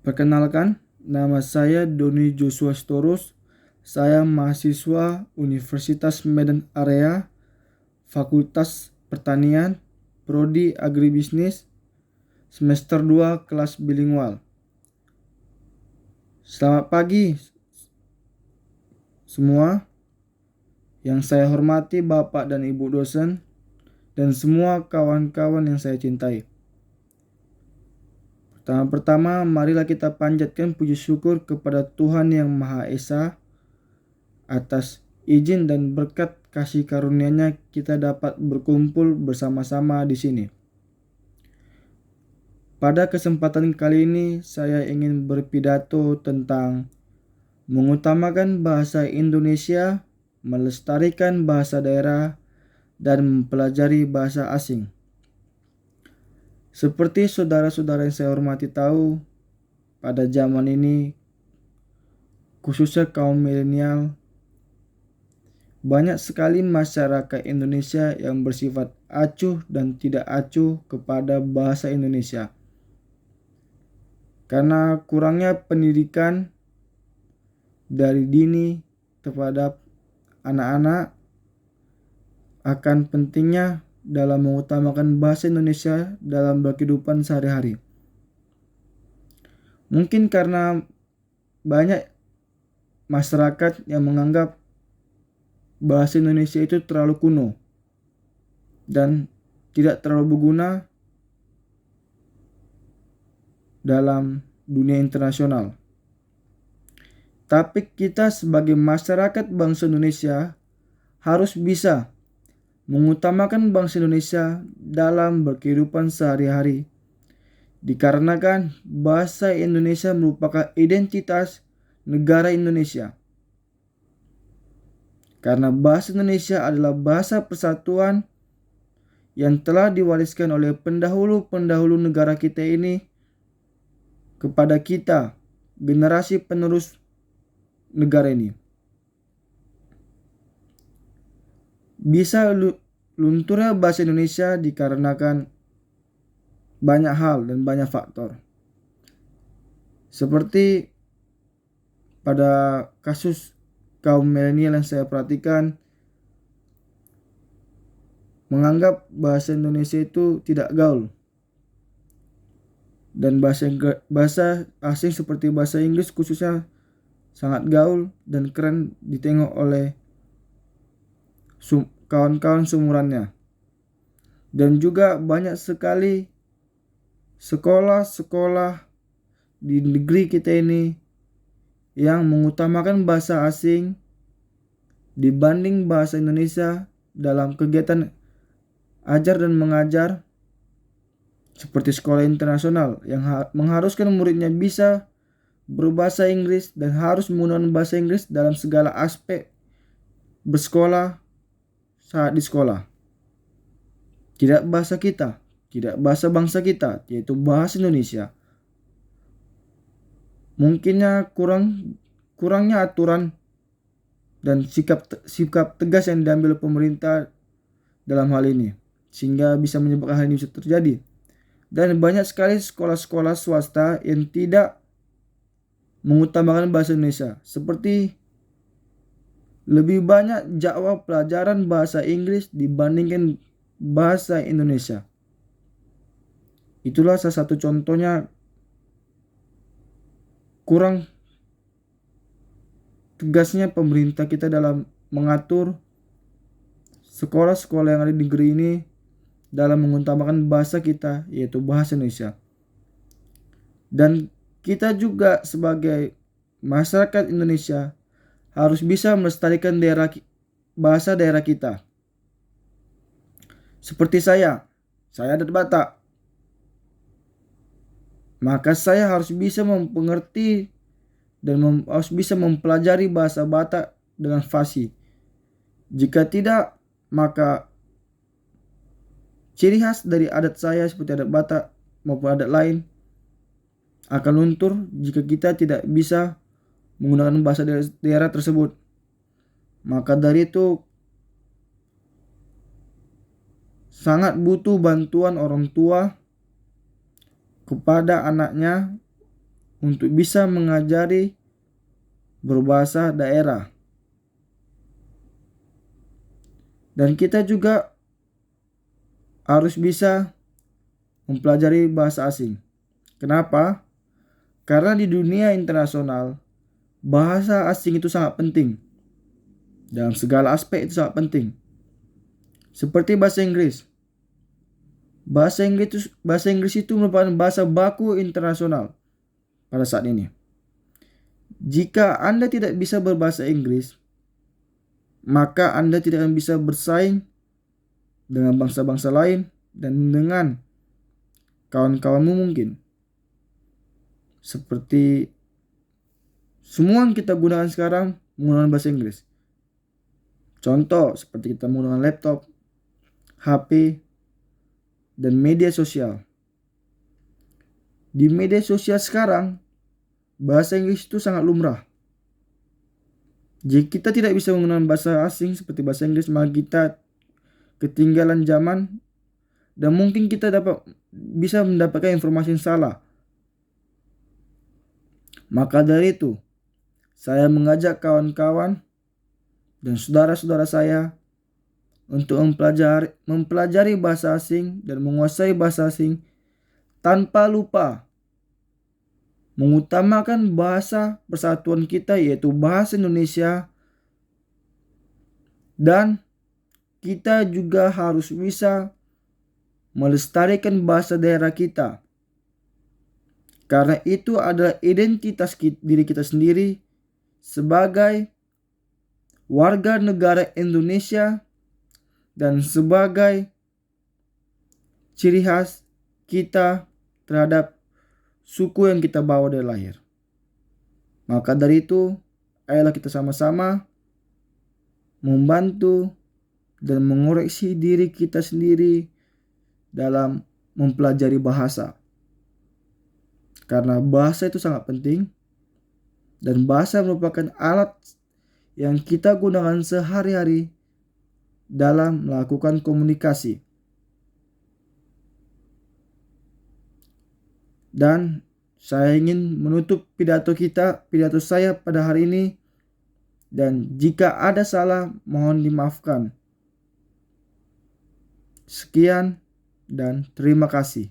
Perkenalkan, nama saya Doni Joshua Storus. Saya mahasiswa Universitas Medan Area, Fakultas Pertanian, Prodi Agribisnis, semester 2 kelas bilingual. Selamat pagi semua. Yang saya hormati Bapak dan Ibu dosen dan semua kawan-kawan yang saya cintai. Pertama-tama marilah kita panjatkan puji syukur kepada Tuhan Yang Maha Esa atas izin dan berkat kasih karunia-Nya kita dapat berkumpul bersama-sama di sini. Pada kesempatan kali ini saya ingin berpidato tentang mengutamakan bahasa Indonesia, melestarikan bahasa daerah, dan mempelajari bahasa asing. Seperti saudara-saudara yang saya hormati tahu, pada zaman ini, khususnya kaum milenial, banyak sekali masyarakat Indonesia yang bersifat acuh dan tidak acuh kepada bahasa Indonesia. Karena kurangnya pendidikan dari dini kepada anak-anak akan pentingnya dalam mengutamakan bahasa Indonesia dalam berkehidupan sehari-hari. Mungkin karena banyak masyarakat yang menganggap bahasa Indonesia itu terlalu kuno dan tidak terlalu berguna dalam dunia internasional. Tapi kita sebagai masyarakat bangsa Indonesia harus bisa mengutamakan bangsa Indonesia dalam berkehidupan sehari-hari. Dikarenakan bahasa Indonesia merupakan identitas negara Indonesia. Karena bahasa Indonesia adalah bahasa persatuan yang telah diwariskan oleh pendahulu-pendahulu negara kita ini kepada kita, generasi penerus negara ini. Bisa lunturnya bahasa Indonesia dikarenakan banyak hal dan banyak faktor. Seperti pada kasus kaum milenial yang saya perhatikan, menganggap bahasa Indonesia itu tidak gaul. Dan bahasa asing seperti bahasa Inggris khususnya sangat gaul dan keren ditengok oleh kawan-kawan seumurannya. Dan juga banyak sekali sekolah-sekolah di negeri kita ini yang mengutamakan bahasa asing dibanding bahasa Indonesia dalam kegiatan ajar dan mengajar, seperti sekolah internasional yang mengharuskan muridnya bisa berbahasa Inggris dan harus menggunakan bahasa Inggris dalam segala aspek bersekolah saat di sekolah. Tidak bahasa kita, tidak bahasa bangsa kita, yaitu bahasa Indonesia. Mungkinnya kurangnya aturan dan sikap tegas yang diambil pemerintah dalam hal ini, sehingga bisa menyebabkan hal ini bisa terjadi. Dan banyak sekali sekolah-sekolah swasta yang tidak mengutamakan bahasa Indonesia, seperti lebih banyak jadwal pelajaran bahasa Inggris dibandingkan bahasa Indonesia. Itulah salah satu contohnya kurang tegasnya pemerintah kita dalam mengatur sekolah-sekolah yang ada di negeri ini dalam mengutamakan bahasa kita, yaitu bahasa Indonesia. Dan kita juga sebagai masyarakat Indonesia harus bisa melestarikan bahasa daerah kita. Seperti saya adat Batak. Maka saya harus bisa mengerti dan harus bisa mempelajari bahasa Batak dengan fasih. Jika tidak, maka ciri khas dari adat saya seperti adat Batak maupun adat lain akan luntur jika kita tidak bisa menggunakan bahasa daerah tersebut. Maka dari itu sangat butuh bantuan orang tua kepada anaknya untuk bisa mengajari berbahasa daerah. Dan kita juga harus bisa mempelajari bahasa asing. Kenapa? Karena di dunia internasional, bahasa asing itu sangat penting. Dalam segala aspek itu sangat penting. Seperti bahasa Inggris. Bahasa Inggris itu merupakan bahasa baku internasional pada saat ini. Jika Anda tidak bisa berbahasa Inggris, maka Anda tidak akan bisa bersaing dengan bangsa-bangsa lain dan dengan kawan-kawanmu mungkin. Seperti semua yang kita gunakan sekarang menggunakan bahasa Inggris. Contoh seperti kita menggunakan laptop, HP, dan media sosial. Di media sosial sekarang, bahasa Inggris itu sangat lumrah. Jika kita tidak bisa menggunakan bahasa asing seperti bahasa Inggris, maka kita ketinggalan zaman dan mungkin kita bisa mendapatkan informasi yang salah. Maka dari itu, saya mengajak kawan-kawan dan saudara-saudara saya untuk mempelajari bahasa asing dan menguasai bahasa asing tanpa lupa mengutamakan bahasa persatuan kita, yaitu bahasa Indonesia, dan kita juga harus bisa melestarikan bahasa daerah kita, karena itu adalah identitas diri kita sendiri sebagai warga negara Indonesia dan sebagai ciri khas kita terhadap suku yang kita bawa dari lahir. Maka dari itu, ayolah kita sama-sama membantu dan mengoreksi diri kita sendiri dalam mempelajari bahasa. Karena bahasa itu sangat penting dan bahasa merupakan alat yang kita gunakan sehari-hari dalam melakukan komunikasi. Dan saya ingin menutup pidato saya pada hari ini, dan jika ada salah mohon dimaafkan. Sekian dan terima kasih.